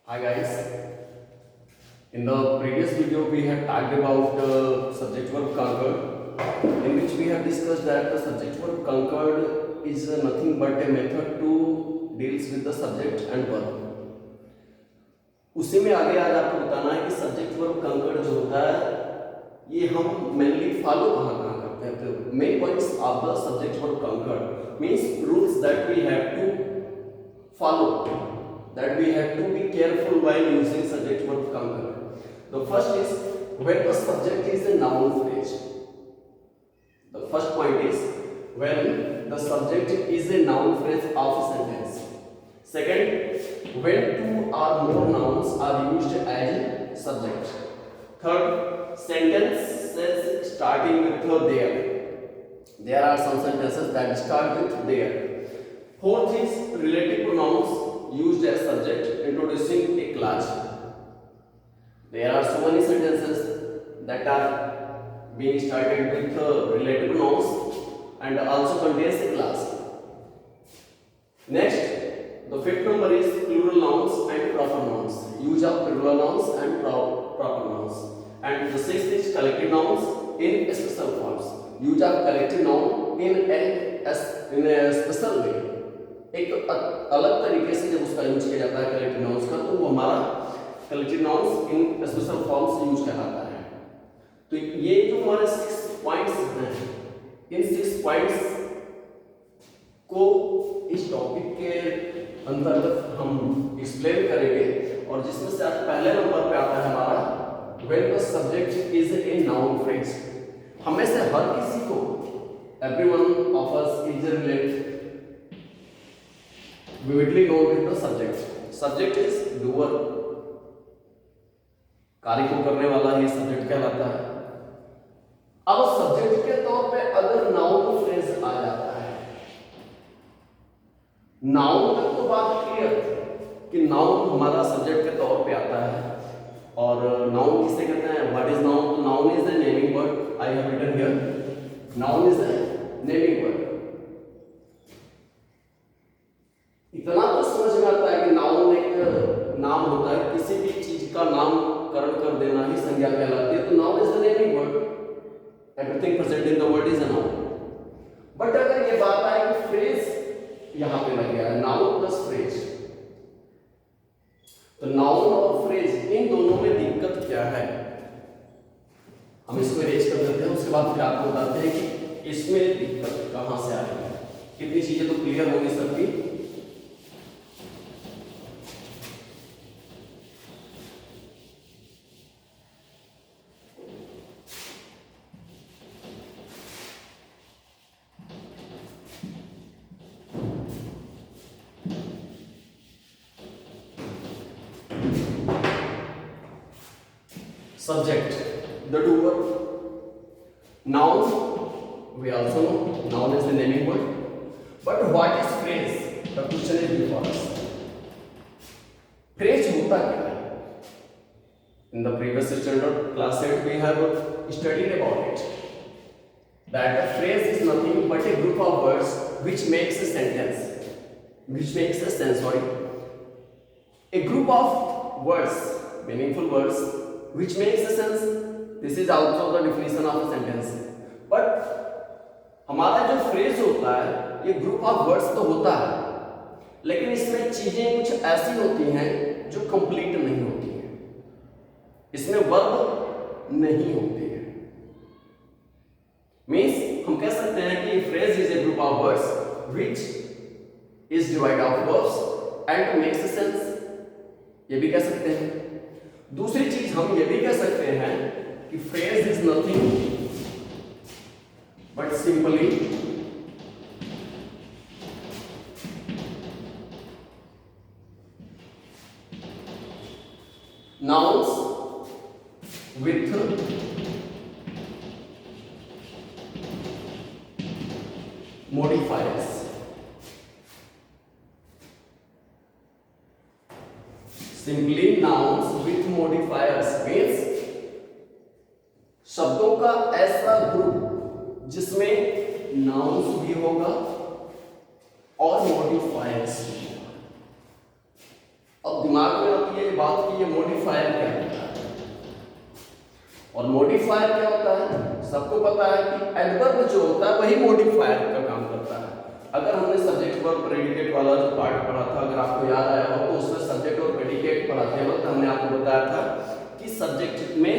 Hi guys, in the previous video we have talked about subject verb conquered, in which we have discussed that the subject verb conquered is nothing but a method to deals with the subject and verb. उसी में आगे आज आपको बताना है कि subject verb conquered जो होता है ये हम मेनली फॉलो कहाँ कहाँ करते हैं. तो main points of the subject verb concord means rules that we have to follow, that we have to be careful while using subject verb conjugate. The first is when the subject is a noun phrase. The first point is when the subject is a noun phrase of a sentence. Second, when two or more nouns are used as subject. Third, sentences starting with there. There are some sentences that start with there. Fourth is relative pronouns used as subject introducing a class. There are so many sentences that are being started with relative pronouns and also contains a class. Next, the fifth number is plural nouns and proper nouns. Use of plural nouns and proper nouns. And the sixth is collective nouns in special forms. Use of collective noun in a special way. एक अलग तरीके से जब उसका use किया जाता है collective nouns का, तो वो हमारा कलेक्टिव नाउंस इन स्पेशल फॉर्म्स यूज कहलाता है. तो ये जो हमारे 6 पॉइंट्स हैं, इन 6 पॉइंट्स को इस टॉपिक के अंतर्गत हम एक्सप्लेन करेंगे. और जिसमें से आज पहले नंबर पे आता है हमारा when the subject is a noun phrase. हमें से हर किसी को, everyone of us is related vividly known with the subject. Subject is doer. कार्य को करने वाला ही सब्जेक्ट कहलाता है. अब सब्जेक्ट के तौर पे अगर नाउन फ्रेज आ जाता है, नाउन तक तो बात क्लियर कि नाउन हमारा सब्जेक्ट के तौर पे आता है. और नाउन किसे कहते हैं, what is noun? Noun is a naming word. I have written here, noun is a naming word. इतना तो समझ में आता है कि नाउन एक नाम होता है, किसी भी चीज का नामकरण कर देना ही संज्ञा कहलाती है. तो noun is the naming word. Everything present in the word is a noun. But अगर ये बात आए कि फ्रेज यहां पे लग गया है, नाउन प्लस फ्रेज, तो नाउन और फ्रेज इन दोनों में दिक्कत क्या है, हम इसको अरेंज कर देते हैं. उसके बाद फिर आपको बताते हैं कि इसमें दिक्कत कहां से आ रही है. कितनी चीजें तो क्लियर होगी सबकी. Subject, the doer. Noun, we also know, noun is the naming word. But what is phrase? The question is before us. Phrase होता क्या है? In the previous standard class set we have studied about it. That a phrase is nothing but a group of words which makes a sentence. Which makes a sense, sorry. A group of words, meaningful words, which makes a sense. This is also the definition of a sentence. But हमारा जो phrase होता है ये group of words तो होता है, लेकिन इसमें चीजें कुछ ऐसी होती हैं जो कंप्लीट नहीं होती हैं. इसमें वर्ब नहीं होते हैं. मीन्स हम कह सकते हैं कि phrase is a group of words which is divide of verbs and makes a sense. ये भी कह सकते हैं. दूसरी चीज हम ये भी कह सकते हैं कि phrase is nothing but simply nouns with modifiers. Simply nouns with modifiers means शब्दों का ऐसा ग्रुप जिसमें nouns भी होगा और modifiers भी होगा. अब दिमाग में आती है ये बात कि ये मॉडिफायर क्या होता है, और मॉडिफायर क्या होता है, सबको पता है कि एडवर्ब जो होता है वही मॉडिफायर का काम करता है। अगर हमने सब्जेक्ट वर्ब प्रेडिकेट वाला जो पार्ट पढ़ा था, अगर आपको याद आया हो, तो उसमें सब्जेक्ट और प्रेडिकेट पढ़ाते वक्त हमने आपको बताया था कि सब्जेक्ट में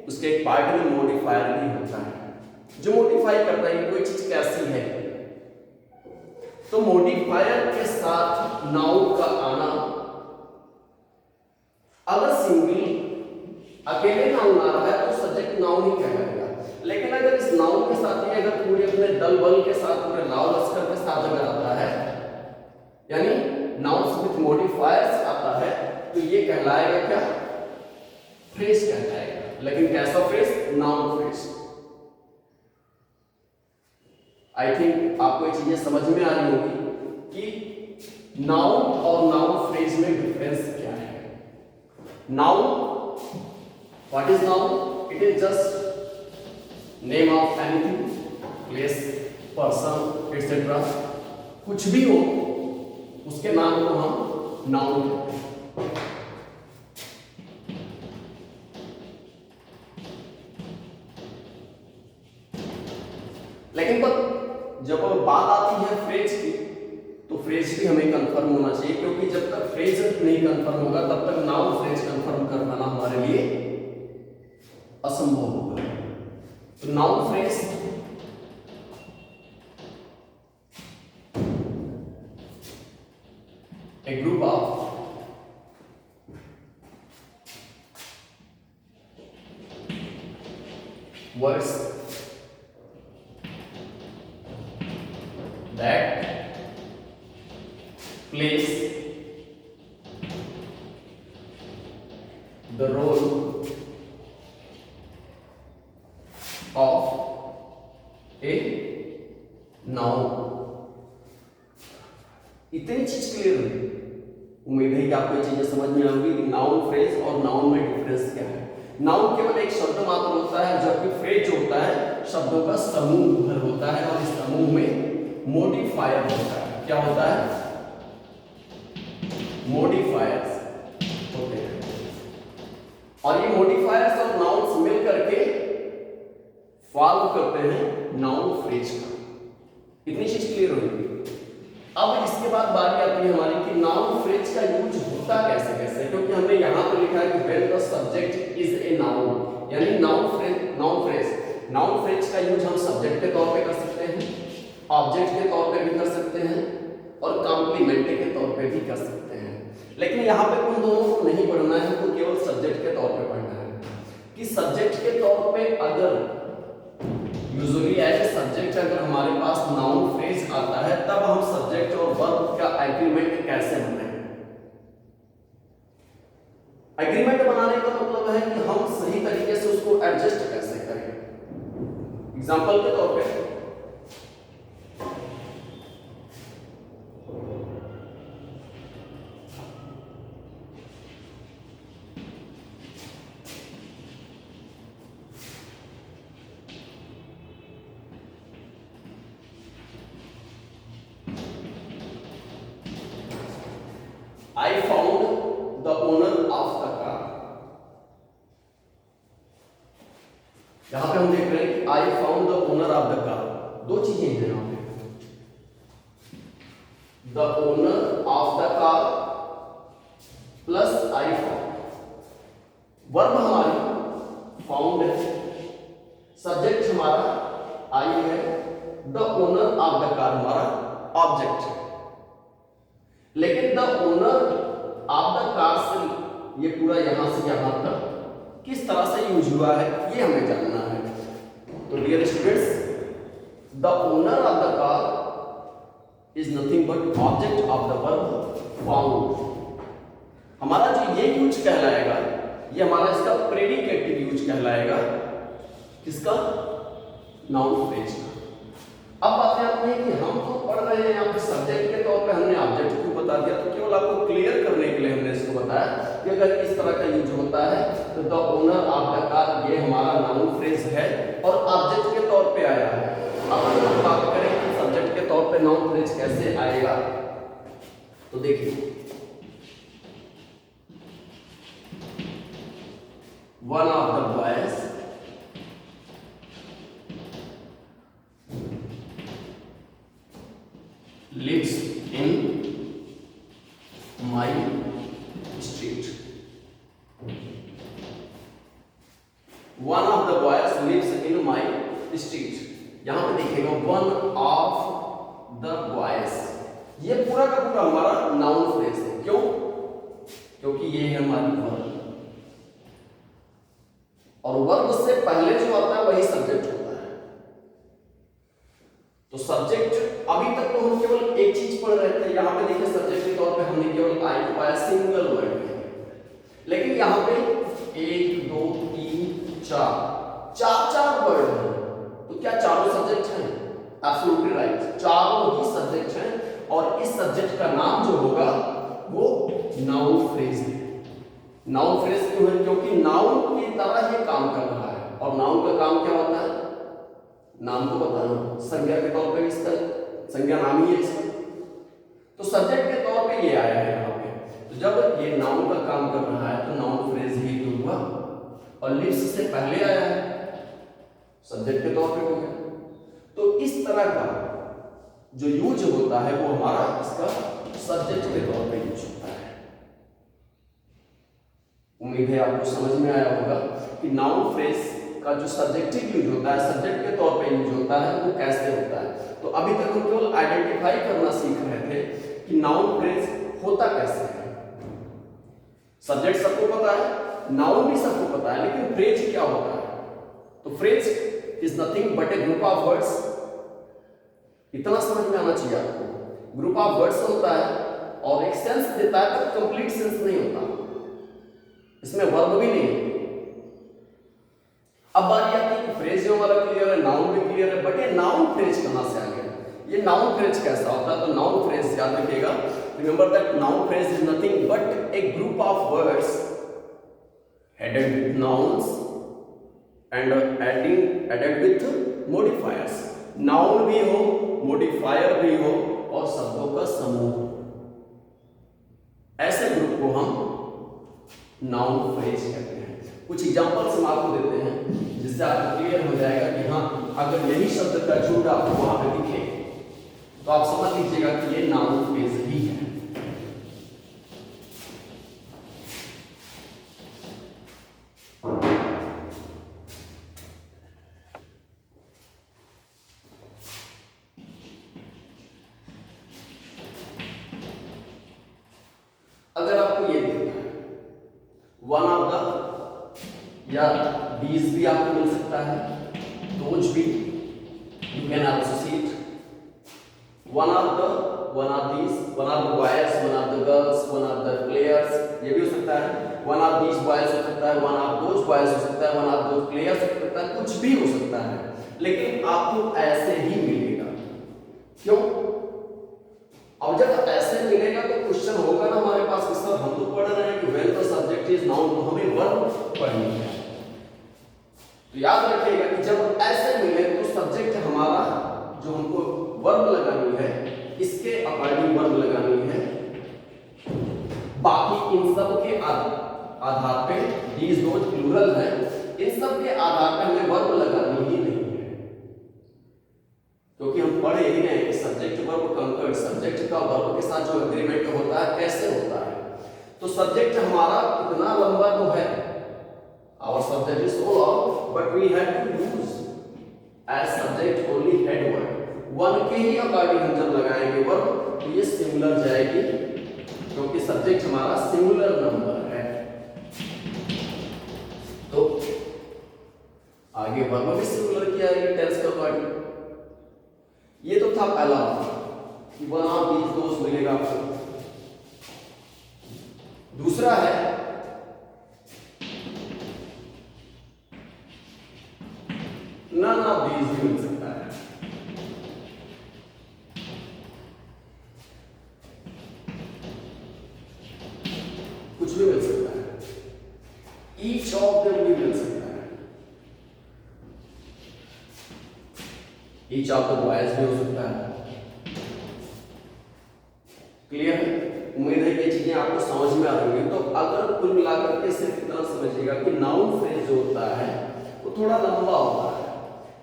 उसके एक पार्ट में मॉडिफायर भी होता है जो मॉडिफाई करता है कि कोई चीज कैसी है। तो मॉडिफायर के साथ नाउन का आना, अगर सिंगल अकेले नाउन आ रहा है तो सब्जेक्ट नाउन ही कहलाएगा, लेकिन अगर इस नाउन के साथ ही अगर पूरे अपने दल बल के साथ, पूरे लाव लश्कर के साथ अगर आता है, यानी नाउन्स विथ मॉडिफायर्स आता है, तो ये कहलाएगा क्या, फ्रेज कहलाएगा। लेकिन कैसा phrase, noun phrase. I think आपको ये चीजें समझ में आ रही होगी कि नाउन और नाउन फ्रेज में डिफरेंस क्या है। Noun, what is noun? It is just name of anything, place, person, etc. कुछ भी हो उसके नाम को हम नाउन कहते हैं। लेकिन जब बात आती है फ्रेज की, तो फ्रेज भी हमें कंफर्म होना चाहिए, क्योंकि जब तक फ्रेज नहीं कंफर्म होगा तब तक नाउन फ्रेज कंफर्म कर पाना हमारे लिए असंभव होगा। तो noun phrase A group of words that plays the role of a noun। इतनी चीज क्लियर हुई, उम्मीद है कि आपको ये चीजें समझ में आएंगी कि नाउन फ्रेज और नाउन में डिफरेंस क्या है। नाउन केवल एक शब्द मात्र होता है, जबकि फ्रेज जो होता है शब्दों का समूह भर होता है, और इस समूह में मॉडिफायर होता है। क्या होता है, मॉडिफायर्स होते हैं, और ये मॉडिफायर्स और नाउन्स मिल करके फॉर्म करते हैं नाउन फ्रेज का। इतनी चीज क्लियर होगी। अब इसके बाद बारी आती है हमारी कि नाउन फ्रेज का यूज होता कैसे कैसे, क्योंकि हमने यहां पर लिखा है कि when the subject is a noun, यानी नाउन फ्रेज का यूज हम सब्जेक्ट के तौर पे कर सकते हैं, ऑब्जेक्ट के तौर पे भी कर सकते हैं, और कॉम्प्लीमेंट के तौर पे भी कर सकते हैं। लेकिन यहाँ पे उन दोनों को नहीं पढ़ना है, तो केवल सब्जेक्ट के तौर पे पढ़ना है कि सब्जेक्ट के तौर पे अगर यूजुअली एज ए सब्जेक्ट अगर हमारे पास नाउन फ्रेज आता है, तब हम सब्जेक्ट और वर्ब का एग्रीमेंट कैसे बनाएं। एग्रीमेंट बनाने का मतलब है कि हम सही तरीके से उसको एडजस्ट कैसे करें। एग्जांपल के तौर पे I found the owner of the car। यहां पे हम देख रहे हैं कि I found the owner of the car, दो चीजें हैं यहां पे, the owner of the car plus I found। Verb हमारी फाउंड है, सब्जेक्ट हमारा I है, the owner of the car हमारा ऑब्जेक्ट है। लेकिन the owner of the car से ये पूरा यहां से यहां तक किस तरह से यूज हुआ है, ये हमें जानना है। तो dear students, the owner of the car is nothing but object of the verb found. हमारा जो ये यूज कहलाएगा, ये हमारा इसका प्रेडिकेटिव यूज कहलाएगा, किसका, नाउन फ्रेज का। अब बात आती है कि हम तो पढ़ रहे हैं यहाँ पे सब्जेक्ट के तौर पे, हमने ऑब्जेक्ट क्यों बता दिया, तो केवल आपको क्लियर करने के लिए हमने इसको बताया कि अगर इस तरह का यूज होता है तो the owner of the car ये हमारा नाउन फ्रेज है और ऑब्जेक्ट के तौर पे आया है। अब अगर हम बात करें कि सब्जेक्ट के तौर पे नाउन फ्रेज कैसे आएगा, तो देखिए one of the boys lives in my street. One of the boys lives in my street. यहां पे देखिएगा one of the boys, ये पूरा का पूरा हमारा नाउन फ्रेज है। क्यों? क्योंकि ये है हमारी वर्ब, और वर्ब से पहले जो आता है वही सब्जेक्ट होता है। तो सब्जेक्ट अभी तक तो हम केवल एक चीज पढ़ रहे थे, यहां पे देखिए सब्जेक्ट के तौर पे हमने केवल आई को पाया, सिंगल वर्ड में। लेकिन यहां पे 1 2 3 4 वर्ड हैं, तो क्या चारों सब्जेक्ट हैं? एब्सोल्युटली राइट, चारों ही सब्जेक्ट हैं, और इस सब्जेक्ट का नाम जो होगा वो नाउन फ्रेज है। नाउन फ्रेज क्यों है? क्योंकि नाउन की तरह ये काम कर रहा है, और नाउन का काम क्या होता है? नाम तो बताना, संज्ञा के तौर पे इसका संज्ञा नाम ही है इसका, तो सब्जेक्ट के तौर पे ये आया है यहाँ पे। तो जब ये नाउन का काम कर रहा है तो नाउन फ्रेज ही क्यों हुआ, और लिव्स से पहले आया है, सब्जेक्ट के तौर पे हो गया। तो इस तरह का जो यूज होता है वो हमारा इसका सब्जेक्ट के तौर पे यूज होता है। उम्मीद है आपको समझ में आया होगा कि नाउन फ्रेज का जो सब्जेक्टिव यूज होता है, सब्जेक्ट के तौर पे यूज होता है, वो कैसे होता है। तो अभी तक हम केवल आइडेंटिफाई करना सीख रहे थे कि नाउन फ्रेज होता कैसे है। सब्जेक्ट सबको पता है, नाउन भी सबको पता है, लेकिन फ्रेज क्या होता है? तो phrase is nothing but A group of words. इतना समझ में आना चाहिए आपको, ग्रुप ऑफ वर्ड्स होता है और एक सेंस देता है, पर कंप्लीट सेंस नहीं होता, इसमें वर्ब भी नहीं है। अब बात आती है कि फ्रेज जो हमारा क्लियर है, नाउन भी क्लियर है, बट ये नाउन फ्रेज कहां से आ गया? ये नाउन फ्रेज कैसा होता है? तो नाउन फ्रेज याद रखिएगा, remember that noun phrase is nothing but A group of words headed with nouns and added with modifiers। Noun भी हो, मॉडिफायर भी हो, और शब्दों का समूह, ऐसे ग्रुप को हम नाउन फ्रेज कहते हैं। कुछ एग्जांपल्स हम आपको देते हैं जिससे आपको क्लियर हो जाएगा कि हाँ, अगर यही शब्द का जुड़ आपको वहां पे दिखे तो आप समझ लीजिएगा कि ये नाउन फ्रेज ही है। अगर आपको ये दिखता है वन ऑफ द, या दीज भी आपको मिल सकता है, दोज भी, you can also see it. One of the, one of these, one of the boys, one of the girls, one of the players, ये भी हो सकता है। वन ऑफ दीज बॉयज हो सकता है, वन ऑफ दोज बॉयज हो सकता है, वन ऑफ दोज प्लेयर्स हो सकता है, कुछ भी हो सकता है, लेकिन आपको ऐसे ही मिलेगा। क्यों? अब जब ऐसे मिलेगा तो क्वेश्चन होगा ना हमारे पास कि सर हम तो पढ़ रहे हैं कि when the subject is noun, तो हमें वर्ब पढ़नी है। तो याद रखिएगा कि जब ऐसे मिले तो सब्जेक्ट हमारा जो हमको वर्ब लगानी है, इसके अकॉर्डिंग वर्ब लगानी है। बाकी इन सब के आधार पे, दीज दोज प्लूरल है, इन सब के आधार पे हमें वर्ब लगानी ही नहीं है, क्योंकि हम पढ़े ही नहीं कि सब्जेक्ट वर्ब कंकर्ड, सब्जेक्ट का वर्ब के साथ जो एग्रीमेंट होता है कैसे होता है। तो सब्जेक्ट हमारा इतना लंबा तो है, our subject is so long, but we have to use as subject only head word. One के ही अकॉर्डिंग हम जब लगाएंगे वर्ब तो ये सिंगुलर जाएगी, क्योंकि सब्जेक्ट हमारा सिंगुलर नंबर है। तो आगे वर्ब भी सिंगुलर की आएगी टेंस के अकॉर्डिंग। ये तो था पहला कि वन ऑफ दीज दोज मिलेगा आपको। दूसरा है नन ऑफ दीज भी मिल सकता है। कुछ भी मिल सकता है, ईच ऑफ देम भी मिल सकता है, ईच ऑफ द बॉयज भी हो सकता है। क्लियर है? उम्मीद है कि ये चीजें आपको समझ में आ रही होंगी। तो अगर कुल मिलाकर के सिर्फ इतना समझिएगा कि नाउन फ्रेज जो होता है वो थोड़ा लंबा होता है,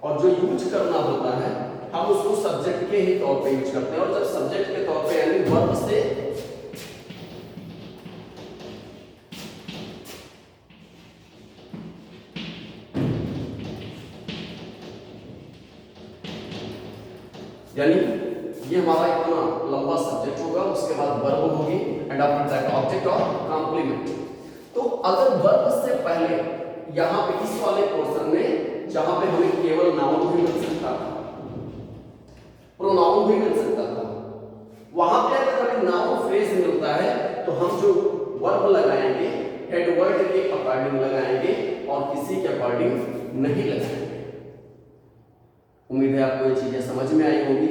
और जो यूज करना होता है हम उसको सब्जेक्ट के ही तौर पे यूज करते हैं। और जब सब्जेक्ट के तौर पे यानी वर्ब से यानी ये हमारा इतना लंबा सब्जेक्ट होगा, उसके बाद वर्ब होगी एंड आफ्टर दैट ऑब्जेक्ट और कॉम्प्लीमेंट। तो अगर वर्ब से पहले यहां पे इस वाले पोर्शन में जहां पे हमें केवल नाउन भी मिल सकता था, प्रोनाउन भी मिल सकता था, वहां पे अगर हमें नाउन फ्रेज मिलता है तो हम जो वर्ब लगाएंगे हेड वर्ड के अकॉर्डिंग लगाएंगे और किसी के अकॉर्डिंग नहीं लगाएंगे। उम्मीद है आपको ये चीजें समझ में आई होगी।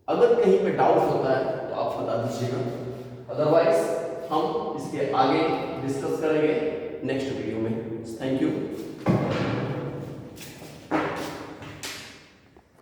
अगर कहीं पे डाउट होता है तो आप बता दीजिएगा, अदरवाइज हम इसके आगे डिस्कस करेंगे नेक्स्ट वीडियो में। Thank you.